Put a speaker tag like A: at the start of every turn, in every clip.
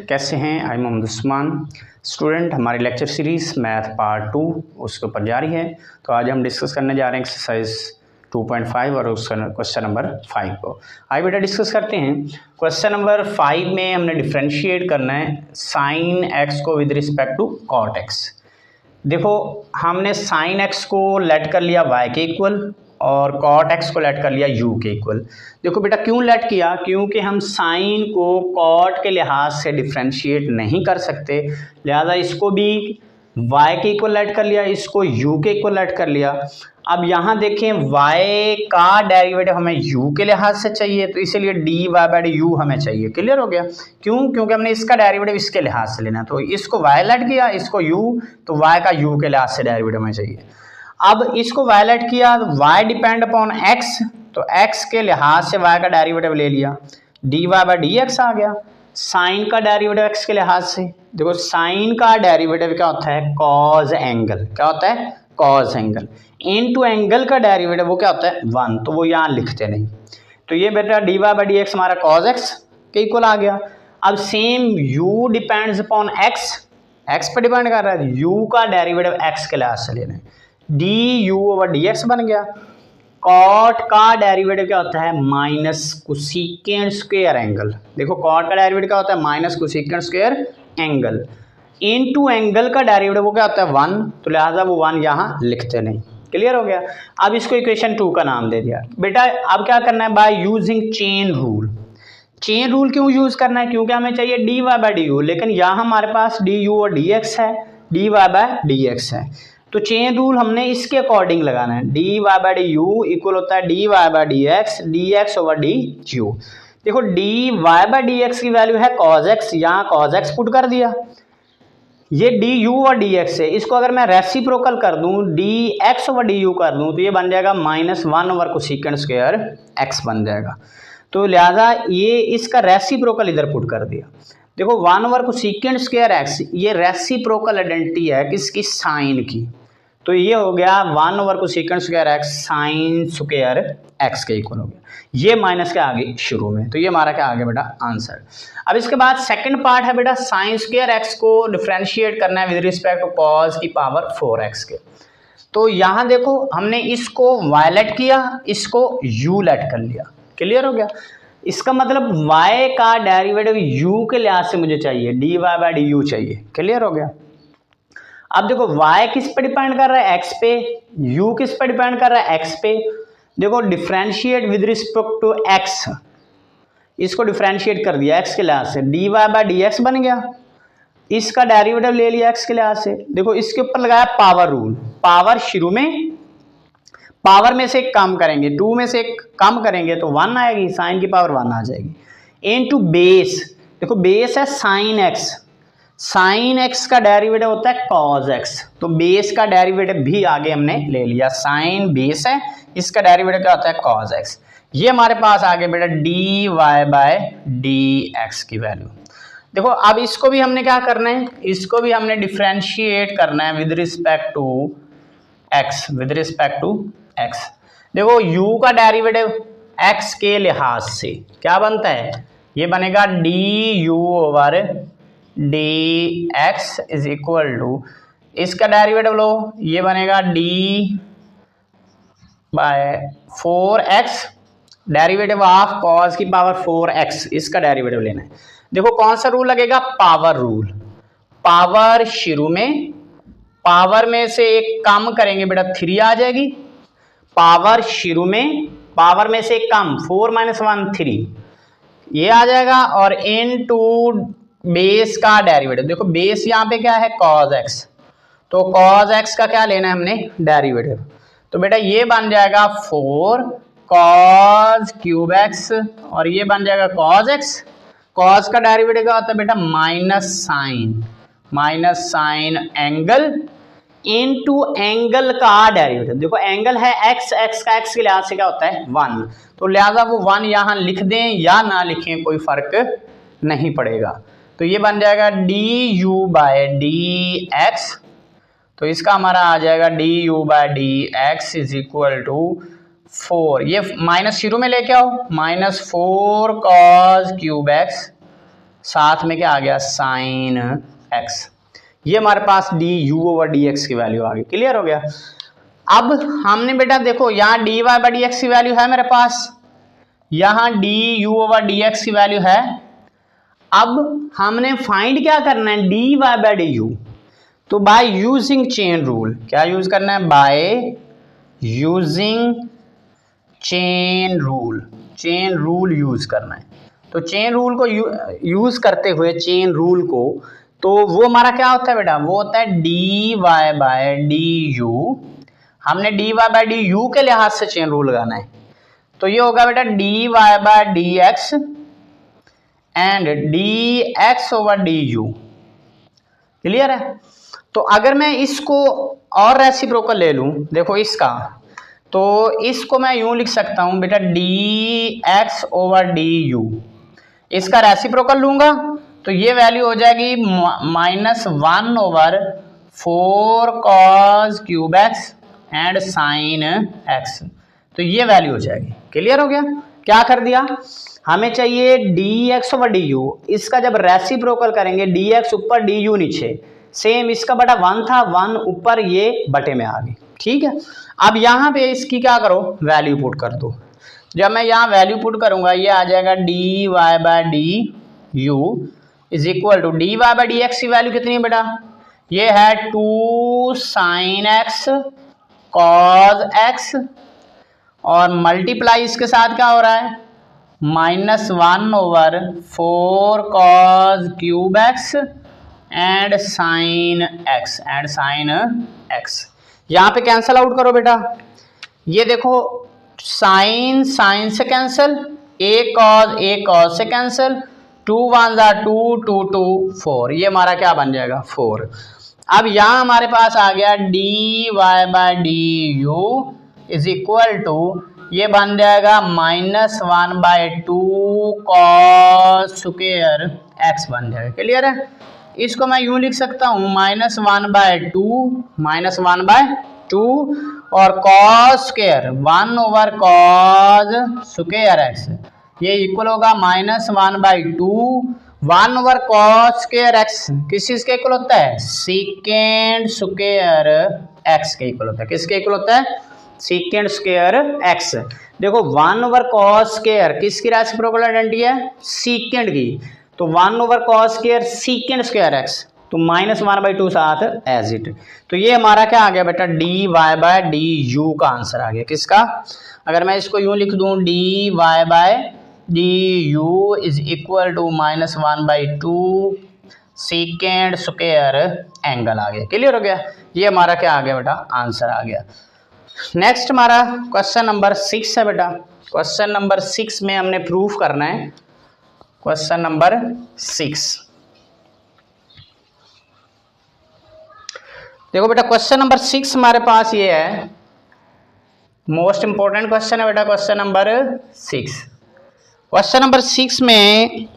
A: कैसे हैं? I am Mohammad Usman student. हमारी लेक्चर सीरीज़ मैथ पार्ट 2 उसके ऊपर जारी है। तो आज हम डिस्कस करने जा रहे हैं एक्सरसाइज 2.5 और उसका क्वेश्चन नंबर 5 को। आइए बेटा डिस्कस करते हैं। क्वेश्चन नंबर 5 में हमने डिफ्रेंशिएट करना है साइन एक्स को with respect to cot x. देखो हमने साइन एक्स को लेट कर लिया y के इक्वल और कॉट एक्स को लेट कर लिया u के इक्वल। देखो बेटा क्यों लेट किया, क्योंकि हम साइन को कॉट के लिहाज से डिफ्रेंशिएट नहीं कर सकते, लिहाजा इसको भी y के इक्वल लेट कर लिया, इसको u के इक्वल लेट कर लिया। अब यहाँ देखें y का डेरिवेटिव हमें u के लिहाज से चाहिए, तो इसीलिए dy/du हमें चाहिए। क्लियर हो गया? क्यों? क्योंकि हमने इसका डेरिवेटिव इसके लिहाज से लेना, तो इसको y लेट किया, इसको u, तो y का u के लिहाज से डेरिवेटिव हमें चाहिए। अब इसको y लेट किया, y डिपेंड अपॉन x, तो x के लिहाज से y का डेरिवेटिव ले लिया, dy/dx आ गया। साइन का डेरिवेटिव x के लिहाज से, देखो साइन का डेरिवेटिव क्या होता है? Cause angle. क्या होता है? Cause angle. इनटू एंगल का डेरिवेटिव वो क्या होता है? 1, तो वो यहाँ लिखते नहीं। तो ये बेटा dy/dx हमारा कॉज x के इक्वल आ गया। अब same u depends upon x पे डिपेंड कर रहा है, u का डेरिवेटिव x के लिहाज से लेना है, du/dx बन गया। कॉट का डेरिवेटिव क्या होता है? Minus cosecant square angle. देखो कॉट का डेरिवेटिव क्या होता है? Minus cosecant square angle. Into angle का डेरिवेटिव वो क्या होता है? 1, तो लिहाजा वो 1 यहाँ लिखते नहीं। क्लियर हो गया? अब इसको इक्वेशन 2 का नाम दे दिया। बेटा अब क्या करना है? By using chain rule. Chain rule क्यों यूज करना है? क्योंकि हमें चाहिए dy/du, लेकिन यहाँ हमारे पास du और dx है, dy/dx है, तो चेन रूल हमने इसके अकॉर्डिंग लगाना है। dy/du इक्वल होता है dy/dx, dx/du। देखो dy/dx की वैल्यू है cos x, यहाँ cos x पुट कर दिया, ये du और dx है, इसको अगर मैं रेसिप्रोकल कर दूं dx/du कर दूं तो ये बन जाएगा -1 कोसेकेंट स्क्वायर x बन जाएगा। तो लिहाजा ये इसका रेसिप्रोकल इधर पुट कर दिया। देखो 1 कोसेकेंट स्क्वायर x, ये रेसिप्रोकल आइडेंटिटी है किसकी? साइन की। तो ये हो गया 1 cosecant square x sine square x के इक्वल हो गया। ये माइनस के आगे शुरू में, तो ये हमारा क्या आ गया बेटा? आंसर। अब इसके बाद सेकंड पार्ट है बेटा साइन स्क्वायर x को डिफरेंशिएट करना है विद रिस्पेक्ट टू कॉस की पावर 4x के। तो यहाँ देखो हमने इसको y लेट किया, इसको u लेट कर लिया। क्लियर हो गया? इसका मतलब y का डेरिवेटिव u के लिहाज से मुझे चाहिए, dy/du चाहिए। क्लियर हो गया? अब देखो y किस पे डिपेंड कर रहा है? x पे। u किस पे डिपेंड कर रहा है? x पे। देखो differentiate with respect to x, इसको डिफरेंशिएट कर दिया x के लिहाज से, dy/dx बन गया, इसका डेरिवेटिव ले लिया x के लिहाज से। देखो इसके ऊपर लगाया पावर रूल, पावर शुरू में, पावर में से एक कम करेंगे, 2 में से एक कम करेंगे तो 1 आएगी, साइन की पावर 1 आ जाएगी। इनटू बेस, देखो बेस है साइन एक्स, साइन एक्स का डेरिवेटिव होता है कॉज एक्स, तो बेस का डेरिवेटिव भी आगे हमने ले लिया, साइन बेस है, इसका डेरिवेटिव क्या होता है? Cos x. ये हमारे पास आ गया बेटा dy/dx की वैल्यू। देखो अब इसको भी हमने क्या करना है? इसको भी हमने डिफरेंशिएट करना है with respect to x, with respect to x। देखो u का डेरिवेटिव x के लिहाज से क्या बनता है? ये बनेगा du/dx इज इक्वल टू, इसका डेरिवेटिव लो, ये बनेगा d/4x, डेरिवेटिव ऑफ cos की पावर 4x, इसका डेरिवेटिव लेना है। देखो कौन सा रूल लगेगा? Power rule. पावर शुरू में, पावर में से एक कम करेंगे बेटा 3 आ जाएगी, पावर शुरू में, पावर में से एक कम 4 - 1 3, ये आ जाएगा, और इनटू बेस का डेरिवेटिव। देखो बेस यहाँ पे क्या है? cos x, तो cos x का क्या लेना है हमने? डेरिवेटिव। तो बेटा ये बन जाएगा 4 cos क्यूब x, और ये बन जाएगा cos x। cos का डेरिवेटिव क्या होता है बेटा? Minus sign angle into angle का डेरिवेटिव। देखो एंगल है x, x का x के लिहाज से क्या होता है? 1, तो लिहाजा वो 1 यहाँ लिख दें या ना लिखें कोई फर्क नहीं पड़ेगा। तो ये बन जाएगा du/dx, तो इसका हमारा आ जाएगा du/dx इज इक्वल टू 4, ये माइनस शुरू में लेके आओ, -4 cos क्यूब x साथ में क्या आ गया साइन एक्स। ये हमारे पास D U over D x की वैल्यू आ गई। क्लियर हो गया। अब हमने बेटा देखो यहाँ D Y by D x की वैल्यू है मेरे पास, यहाँ D U over D x की वैल्यू है। अब हमने फाइंड क्या करना है, D Y by D U. तो बाय यूजिंग चेन रूल, क्या यूज करना है, by using chain rule, chain rule use करना है। तो चेन रूल को यूज करते हुए चेन रूल को, तो वो हमारा क्या होता है बेटा, वो होता है D Y by D U. हमने D Y by D U के लिहाज से चेन रूल लगाना है। तो ये होगा बेटा D Y by D x and d x over d u. Clear है। तो अगर मैं इसको और रेसिप्रोकल ले लूं, देखो इसका, तो इसको मैं यूं लिख सकता हूं बेटा D x over d you. इसका रेसिप्रोकल लूंगा तो ये वैल्यू हो जाएगी -1 over 4 cos cube x and sine x. तो ये वैल्यू हो जाएगी। क्लियर हो गया। क्या कर दिया, हमें चाहिए D x over d you. इसका जब रेसिप्रोकल करेंगे डी एक्स ऊपर डी यू नीचे, सेम इसका बटा 1 था, 1 ऊपर, ये बटे में आ गई। ठीक है। अब यहाँ पे इसकी क्या करो, वैल्यू पुट कर दो। जब मैं यहाँ वैल्यू पुट करूंगा ये आ जाएगा d Y by D you is equal to d Y by D x की वैल्यू कितनी है बेटा, ये है 2 साइन एक्स कॉस एक्स और मल्टीप्लाई इसके साथ क्या हो रहा है -1 over 4 cos cube x and sine x यहाँ पे कैंसल आउट करो बेटा। ये देखो साइन साइन से कैंसल, ए कॉस से कैंसल, 2 1 2 2 2 4, ये हमारा क्या बन जाएगा 4। अब यहाँ हमारे पास आ गया D Y by D you is equal to, ये बन जाएगा -1/2 कॉस स्क्वायर एक्स बन जाएगा। क्लियर है। इसको मैं यूं लिख सकता हूँ -1/2 और cos square 1 over cos square x, ये इक्वल होगा -1/2 1 ओवर कॉस स्क्वायर एक्स। किस चीज के इक्वल होता है, सेकेंड स्क्वायर एक्स के इक्वल होता है। किसके इक्वल होता है, सेकेंड स्क्वायर एक्स। देखो 1 ओवर कॉस स्क्वायर किसकी रेसिप्रोकल आइडेंटिटी है, सेकेंड की। तो 1 over cos square second square x, तो -1/2 साथ एज इट। तो ये हमारा क्या आ गया बेटा, D Y by D U का आंसर आ गया। किसका, अगर मैं इसको यूं लिख दूं D Y by D you is equal to -1/2 second square angle आ गया। क्लियर हो गया। ये हमारा क्या आ गया बेटा, आंसर आ गया। नेक्स्ट हमारा क्वेश्चन नंबर 6 है बेटा। क्वेश्चन नंबर 6 में हमने प्रूफ करना है। क्वेश्चन नंबर 6 देखो बेटा, क्वेश्चन नंबर 6 हमारे पास ये है, मोस्ट इंपॉर्टेंट क्वेश्चन है बेटा। क्वेश्चन नंबर 6, क्वेश्चन नंबर 6 में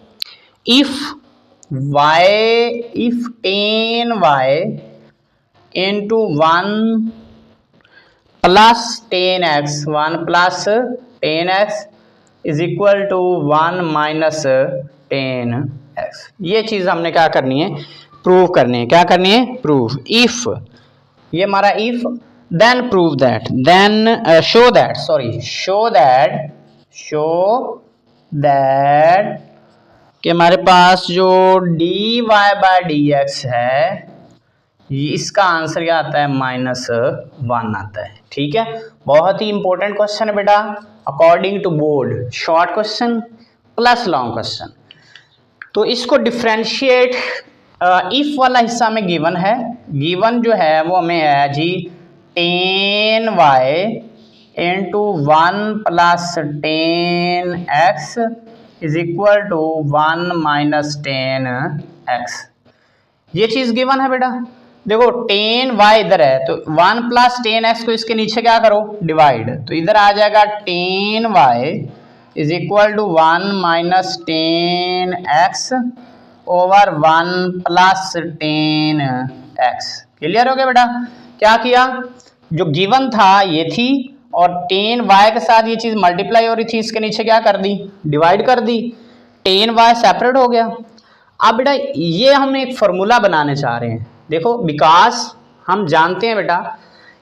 A: if tan y into 1 plus tan x, 1 plus tan x is equal to 1 minus tan x। ये चीज हमने क्या करनी है, प्रूव करनी है। क्या करनी है, प्रूव। इफ, ये हमारा if, then prove that, then show that कि हमारे पास जो d Y by D x है, इसका आंसर क्या आता है, -1 आता है। ठीक है। बहुत ही इंपॉर्टेंट क्वेश्चन है बेटा, according to board, short question plus long question. तो इसको डिफ्रेंशिएट इफ वाला हिस्सा में गिवन है। गिवन जो है वो हमें है जी tan y into 1 plus tan x is equal to 1 minus tan x। ये चीज गिवन है बेटा। देखो tan y इधर है, तो 1 प्लस tan x को इसके नीचे क्या करो, डिवाइड, तो इधर आ जाएगा tan y is equal to 1 minus tan x over 1 plus tan x। Clear हो गया बेटा। क्या किया, जो गिवन था ये थी, और tan y के साथ ये चीज मल्टीप्लाई हो रही थी, इसके नीचे क्या कर दी, डिवाइड कर दी। tan y सेपरेट हो गया। अब बेटा ये हम एक फॉर्मूला बनाने चाह रहे हैं। देखो बिकॉज हम जानते हैं बेटा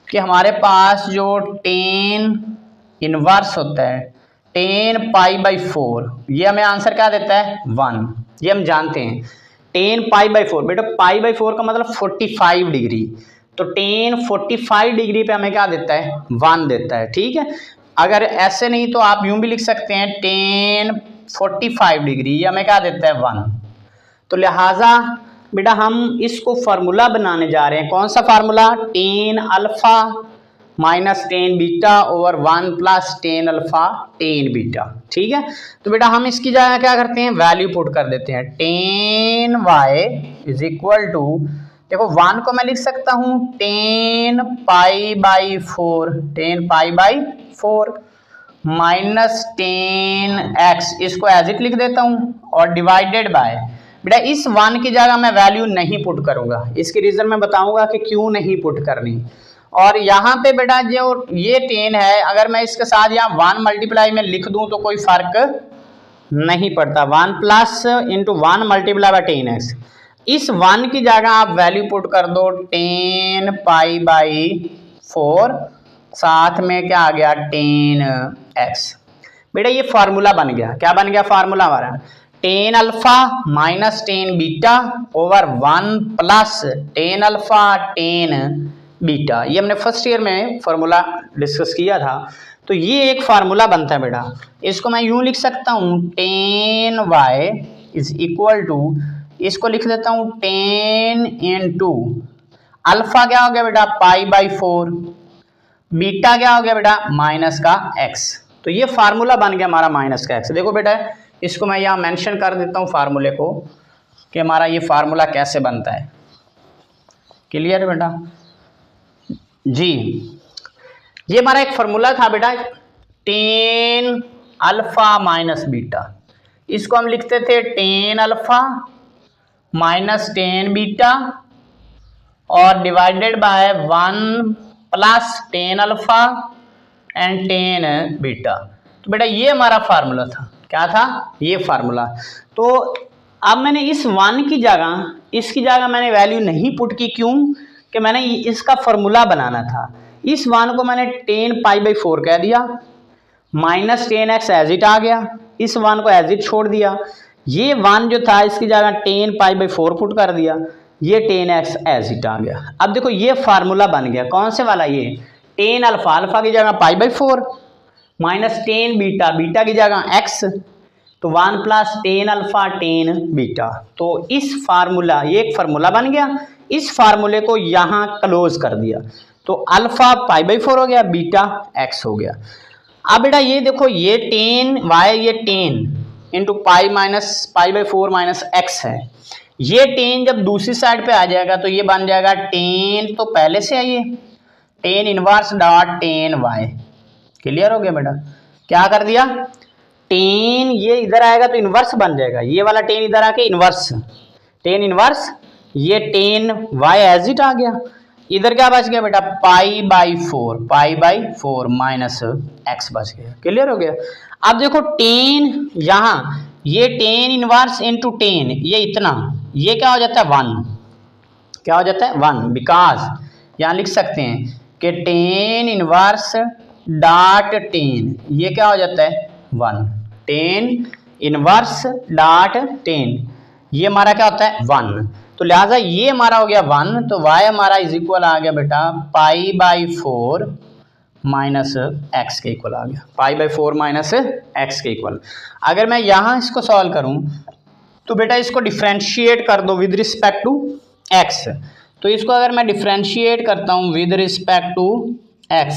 A: कि हमारे पास जो टेन इनवर्स होता है 10π/4, ये हमें आंसर क्या देता है 1, ये हम जानते हैं। 10π/4 बेटा π/4 का मतलब 45 डिग्री, तो 10 45 डिग्री पे हमें क्या देता है 1 देता है। ठीक है, अगर ऐसे नहीं तो आप यूं भी लिख सकते हैं 10 45 डिग्री, ये हमें क्या देता है 1। तो लिहाजा बेटा हम इसको फार्मूला बनाने जा रहे हैं। कौन सा formula? 10 alpha minus 10 beta over 1 plus 10 alpha 10 beta. ठीक है, तो बेटा हम इसकी जगह क्या करते हैं, वैल्यू पुट कर देते हैं। 10y इज इक्वल टू, देखो 1 को मैं लिख सकता हूं 10π/4, 10π/4 माइनस 10x, इसको एज इट लिख देता हूं, और डिवाइडेड बाय, बेटा इस 1 की जगह मैं वैल्यू नहीं पुट करूंगा। इसकी रीजन मैं बताऊंगा कि क्यों नहीं पुट करनी। और यहाँ पे बेटा जो ये 10 है, अगर मैं इसके साथ यहाँ 1 मल्टीप्लाई में लिख दूं तो कोई फर्क नहीं पड़ता। 1 plus into 1 multiply by 10x, इस 1 की जगह आप वैल्यू पुट कर दो 10π/4, साथ में क्या आ गया 10x। बेटा ये फार्मूला बन गया। क्या बन गया फार्मूला हमारा? 10 alpha minus 10 beta over 1 plus 10 alpha 10 beta. ये हमने फर्स्ट ईयर में फार्मूला डिस्कस किया था। तो ये एक फार्मूला बनता है बेटा, इसको मैं यूं लिख सकता हूं 10y इज इक्वल टू, इसको लिख देता हूं 10 इंटू अल्फा क्या हो गया बेटा π/4, बीटा क्या हो गया बेटा माइनस का x। तो ये फार्मूला बन गया हमारा माइनस का x। देखो बेटा इसको मैं यहाँ मेंशन कर देता हूँ फार्मूले को, कि हमारा ये फार्मूला कैसे बनता है। क्लियर है बेटा जी? ये हमारा एक फार्मूला था बेटा 10 अल्फा माइनस बीटा, इसको हम लिखते थे 10 अल्फा माइनस 10 बीटा और divided by 1 plus 10 alpha and 10 beta. तो बेटा ये हमारा फार्मूला था। क्या था? ये फार्मूला। तो अब मैंने इस 1 की जगह, इसकी जगह मैंने वैल्यू नहीं पुट की। क्यों? कि मैंने इसका फार्मूला बनाना था। इस 1 को मैंने 10π/4 कह दिया, माइनस 10x एज इट आ गया, इस 1 को एज इट छोड़ दिया। ये 1 जो था इसकी जगह 10π/4 पुट कर दिया, ये 10x एज इट आ गया। अब देखो ये फार्मूला बन गया। कौन से वाला? ये 10 अल्फा, अल्फा की जगह π/4 माइनस 10 बीटा, बीटा की जगह x, तो 1 प्लस 10 अल्फा 10 बीटा। तो इस फार्मूला, ये एक फार्मूला बन गया। इस फार्मूले को यहाँ क्लोज कर दिया, तो अल्फा π/4 हो गया, बीटा x हो गया। अब बेटा ये देखो ये 10y, ये 10 इंटू π/4 माइनस x है। ये 10 जब दूसरी साइड पे आ जाएगा तो ये बन जाएगा 10, तो पहले से आइए 10 इनवर्स डॉट 10y। क्लियर हो गया बेटा? क्या कर दिया 10, ये इधर आएगा तो इनवर्स बन जाएगा, ये वाला 10 इधर आके इनवर्स, 10 इनवर्स, ये 10y एज इट आ गया। इधर क्या बच गया बेटा π/4 माइनस x बच गया। क्लियर हो गया? अब देखो 10 यहाँ, ये 10 इनवर्स इंटू 10, ये इतना, ये क्या हो जाता है 1, क्या हो जाता है 1, बिकॉज यहाँ लिख सकते हैं कि 10 इनवर्स डॉट 10, ये क्या हो जाता है 1, 10 इनवर्स डॉट 10, ये हमारा क्या होता है 1। तो लिहाजा ये हमारा हो गया 1, तो y हमारा इज इक्वल आ गया बेटा π/4 माइनस x के इक्वल आ गया, π/4 माइनस x के इक्वल। अगर मैं यहाँ इसको सॉल्व करूँ तो बेटा इसको डिफ्रेंशिएट कर दो विद रिस्पेक्ट टू x। तो इसको अगर मैं डिफ्रेंशिएट करता हूँ विद रिस्पेक्ट टू x,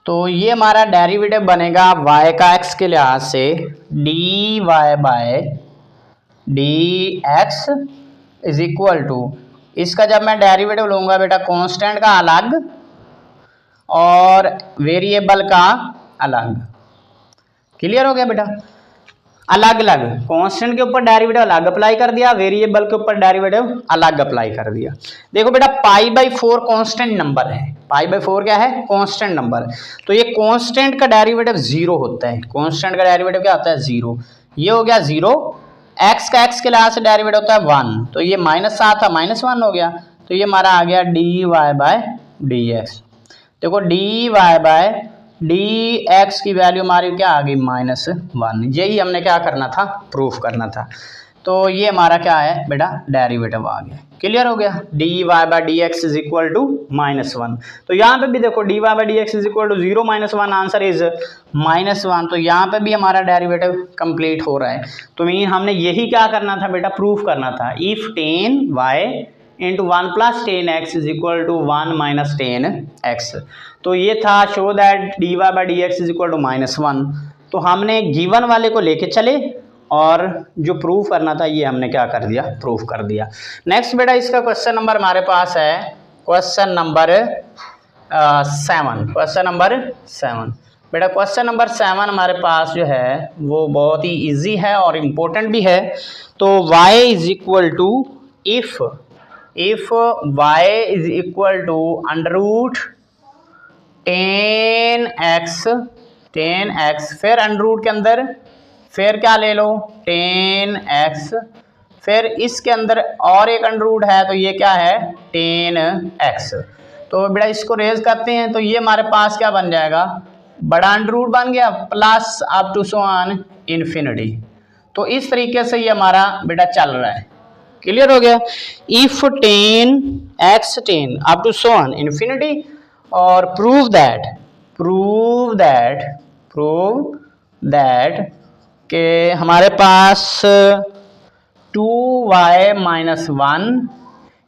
A: तो ये हमारा डेरिवेटिव बनेगा y का x के लिहाज से dy/dx इज इक्वल टू, इसका जब मैं डेरिवेटिव लूँगा बेटा कांस्टेंट का अलग और वेरिएबल का अलग। क्लियर हो गया बेटा? अलग अलग, कांस्टेंट के ऊपर डेरिवेटिव अलग अप्लाई कर दिया, वेरिएबल के ऊपर डेरिवेटिव अलग अप्लाई कर दिया। देखो बेटा π/4 कांस्टेंट नंबर है, π/4 क्या है? Constant number. तो ये कांस्टेंट का डेरिवेटिव 0 होता है, कांस्टेंट का डेरिवेटिव क्या होता है 0। ये हो गया 0, एक्स का एक्स के लिहाज से डेरिवेटिव होता है 1, तो ये माइनस था -1 हो गया, तो ये हमारा आ गया D Y by D X. देखो D Y by D x की वैल्यू हमारी क्या आ गई -1। यही हमने क्या करना था, प्रूफ करना था। तो ये हमारा क्या है बेटा, डेरिवेटिव आ गया। क्लियर हो गया, D Y by D x is equal to -1। तो यहाँ पे भी देखो D Y by D x is equal to 0 -1, answer is -1। तो यहाँ पे भी हमारा डेरिवेटिव कंप्लीट हो रहा है। तो मीन हमने यही क्या करना था बेटा, प्रूफ करना था। If tan y into 1 plus tan x is equal to 1 minus tan x. तो ये था show that d Y by D x is equal to -1। तो हमने गिवन वाले को लेके चले और जो प्रूफ करना था ये हमने क्या कर दिया, प्रूफ कर दिया। नेक्स्ट बेटा इसका क्वेश्चन नंबर हमारे पास है क्वेश्चन नंबर 7। क्वेश्चन नंबर 7 बेटा, क्वेश्चन नंबर 7 हमारे पास जो है वो बहुत ही इजी है और इम्पोर्टेंट भी है। तो y is equal to if y is equal to under root 10x, फिर अंडर रूट के अंदर फिर क्या ले लो 10x, फिर इसके अंदर और एक अंडर रूट है, तो ये क्या है 10x। तो बेटा इसको रेज करते हैं, तो ये हमारे पास क्या बन जाएगा, बड़ा अंडर रूट बन गया plus up to so on infinity. तो इस तरीके से ये हमारा बेटा चल रहा है। क्लियर हो गया। If 10x 10 up to so on infinity, और प्रूव दैट कि हमारे पास 2y minus 1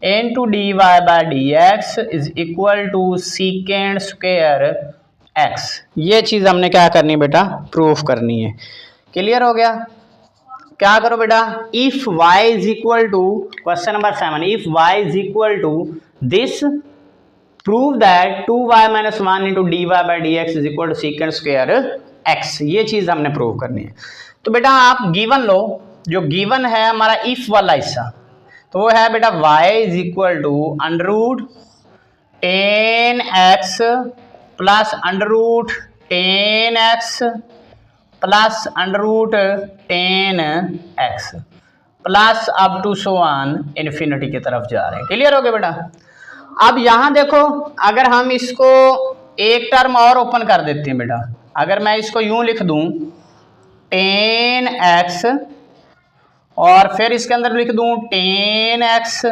A: into d Y by D x is equal to secant square x। ये चीज़ हमने क्या करनी है बेटा, प्रूफ करनी है। क्लियर हो गया। क्या करो बेटा, if y is equal to, question number 7, if y is equal to this, prove that 2y minus 1 into d Y by D x is equal to secant square x। ये चीज़ हमने prove करनी है। तो बेटा आप गिवन लो, जो given है हमारा इफ वाला हिस्सा, तो वो है बेटा y is equal to under root 10x plus under root 10x plus under root 10x plus up to so on infinity की तरफ जा रहे हैं। क्लियर हो गया बेटा। अब यहां देखो, अगर हम इसको एक टर्म और ओपन कर देते हैं बेटा, अगर मैं इसको यूं लिख दूं 10x और फिर इसके अंदर लिख दूं 10x,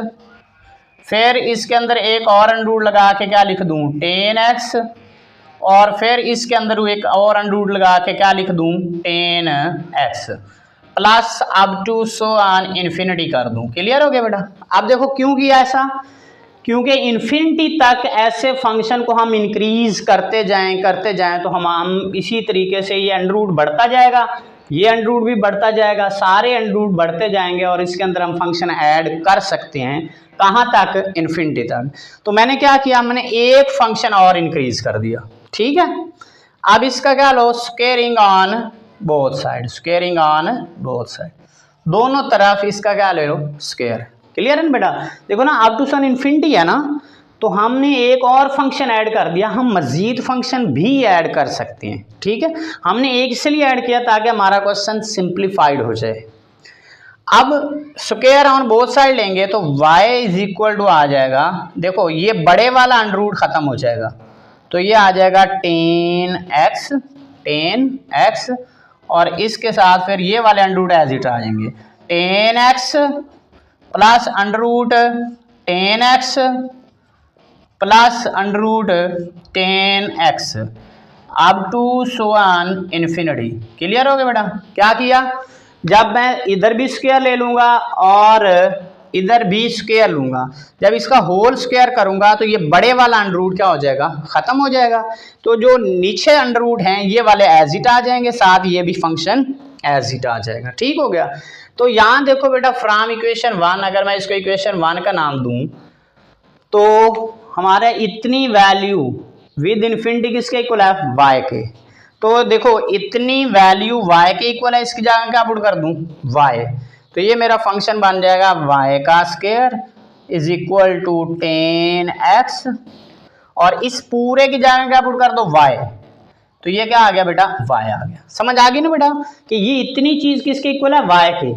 A: फिर इसके अंदर एक और अंडर रूट लगा के क्या लिख दूं 10x, और फिर इसके अंदर एक और अंडर रूट लगा के क्या लिख दूं 10x plus up to so on infinity कर दूं। क्लियर हो गया बेटा। अब देखो क्यों किया ऐसा, क्योंकि इन्फिनिटी तक ऐसे फंक्शन को हम इंक्रीज करते जाएं तो हम इसी तरीके से ये अंडर रूट बढ़ता जाएगा, ये अंडर रूट भी बढ़ता जाएगा, सारे अंडर रूट बढ़ते जाएंगे और इसके अंदर हम फंक्शन ऐड कर सकते हैं। कहाँ तक, इन्फिनिटी तक। तो मैंने क्या किया, मैंने एक फंक्शन और इंक्रीज कर दिया। ठीक है, अब इसका क्या लो, स्क्वेयरिंग ऑन बोथ साइड, दोनों तरफ इसका क्या ले लो, स्क्वायर। क्लियर है ना बेटा। देखो ना अप टू सन इन्फिनिटी है ना, तो हमने एक और फंक्शन ऐड कर दिया, हम मजीद फंक्शन भी ऐड कर सकते हैं। ठीक है, हमने एक इसलिए ऐड किया ताकि हमारा क्वेश्चन सिंप्लीफाइड हो जाए। अब स्क्वायर ऑन बोथ साइड लेंगे तो y इज इक्वल टू आ जाएगा, देखो ये बड़े वाला अंडर रूट खत्म हो जाएगा, तो ये आ जाएगा 10x और इसके साथ फिर ये वाले अंडर रूट एज इट आ जाएंगे 10x plus under root 10x plus under root 10x up to so on infinity. Clear हो गया बेटा। क्या किया, जब मैं इधर भी स्क्वायर ले लूंगा और इधर भी स्क्वायर लूंगा, जब इसका होल स्क्वायर करूंगा तो ये बड़े वाला अंडर रूट क्या हो जाएगा, खत्म हो जाएगा। तो जो नीचे अंडर रूट हैं ये वाले एज इट आ जाएंगे, साथ ये भी फंक्शन एज इट आ जाएगा। ठीक हो गया। तो यहाँ देखो बेटा फ्रॉम इक्वेशन 1, अगर मैं इसको इक्वेशन 1 का नाम दूं तो हमारा इतनी वैल्यू विद इन्फिनिटी किसके इक्वल है, y के। तो देखो इतनी वैल्यू y के इक्वल है, इसकी जगह क्या पुट कर दूं y, तो ये मेरा फंक्शन बन जाएगा y का square is equal to 10x और इस पूरे की जगह क्या पुट कर दो y, तो ये क्या आ गया बेटा y आ गया। समझ आ गई ना बेटा कि ये इतनी चीज किसके इक्वल है, y के।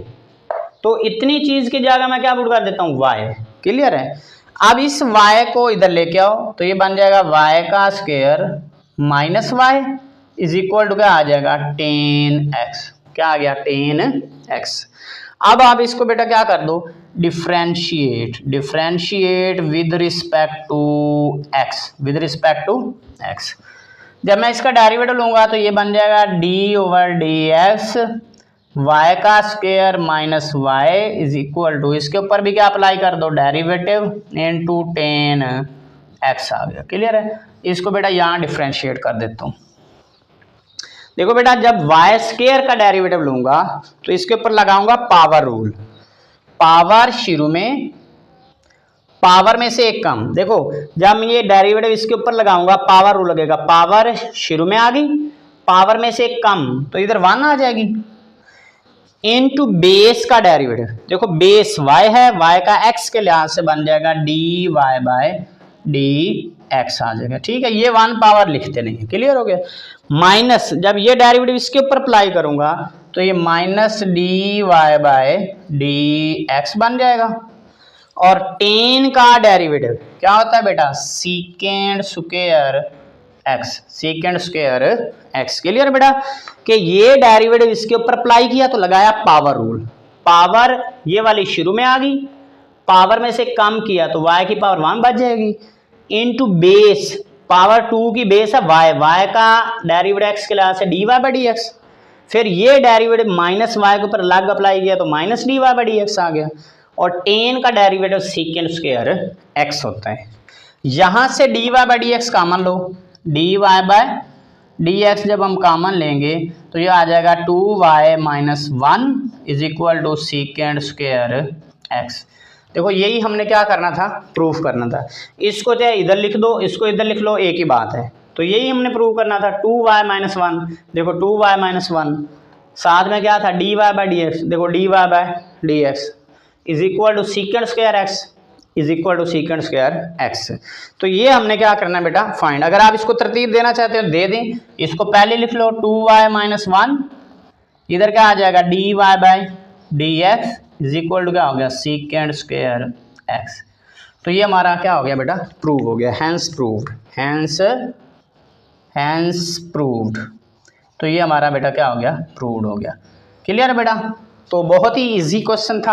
A: तो इतनी चीज की जगह मैं क्या पुट कर देता हूँ y। क्लियर है। अब इस y को इधर लेके आओ तो ये बन जाएगा y का square minus y is equal to क्या आ जाएगा 10x। क्या आ गया 10x। अब आप इसको बेटा क्या कर दो differentiate with respect to x। जब मैं इसका डेरिवेटिव लूंगा तो ये बन जाएगा d/dx y का square minus y is equal to, इसके ऊपर भी क्या अप्लाई कर दो डेरिवेटिव इनटू 10x आ गया। क्लियर है। इसको बेटा यहाँ डिफरेंशिएट कर देता हूँ। देखो बेटा जब y स्क्वायर का डेरिवेटिव लूंगा तो इसके ऊपर लगाऊंगा पावर रूल। पावर शुरू में, पावर में से एक कम। देखो जब मैं ये डेरिवेटिव इसके ऊपर लगाऊंगा पावर रूल लगेगा, पावर शुरू में आ गई, पावर में से एक कम तो इधर 1 आ जाएगी इनटू बेस का डेरिवेटिव। देखो बेस y है, y का x के लिहाज से बन जाएगा dy/dx आ जाएगा। ठीक है, ये 1 पावर लिखते नहीं है। क्लियर हो गया। माइनस जब ये डेरिवेटिव इसके ऊपर अप्लाई करूंगा तो ये माइनस dy/dx बन जाएगा। और 10 का डेरिवेटिव क्या होता है बेटा सीकेंड स्क्वायर x। क्लियर बेटा कि ये डेरिवेटिव इसके ऊपर अप्लाई किया तो लगाया पावर रूल। पावर ये वाली शुरू में आ गई, पावर में से कम किया तो y की पावर 1 बच जाएगी इनटू बेस, पावर 2 की बेस है y का डेरिवेटिव x के लिहाज से dy/dx। फिर ये डेरिवेटिव माइनस y के ऊपर अलग अप्लाई किया तो माइनस dy/dx आ गया। और 10 का डेरिवेटिव सीकेंड स्क्वायर x होता है। यहां से dy/dx कॉमन लो, dy/dx जब हम कॉमन लेंगे तो ये आ जाएगा 2y minus 1 is equal to secant square x। देखो यही हमने क्या करना था, प्रूफ करना था। इसको चाहे इधर लिख दो, इसको इधर लिख लो, एक ही बात है। तो यही हमने प्रूव करना था 2y माइनस 1। देखो 2y माइनस 1 साथ में क्या था dy/dx। देखो dy/dx is equal to secant square x is equal to secant square x। तो ये हमने क्या करना है बेटा फाइंड। अगर आप इसको तरतीब देना चाहते हो दे दें। इसको पहले लिख लो 2y माइनस 1, इधर क्या आ जाएगा dy/dx इज इक्वल टू क्या हो गया सीकेंड स्क्वायर x। तो ये हमारा क्या हो गया बेटा प्रूव हो गया, हैंस प्रूव्ड। तो ये हमारा बेटा क्या हो गया प्रूव्ड हो गया। क्लियर है बेटा। तो बहुत ही इजी क्वेश्चन था।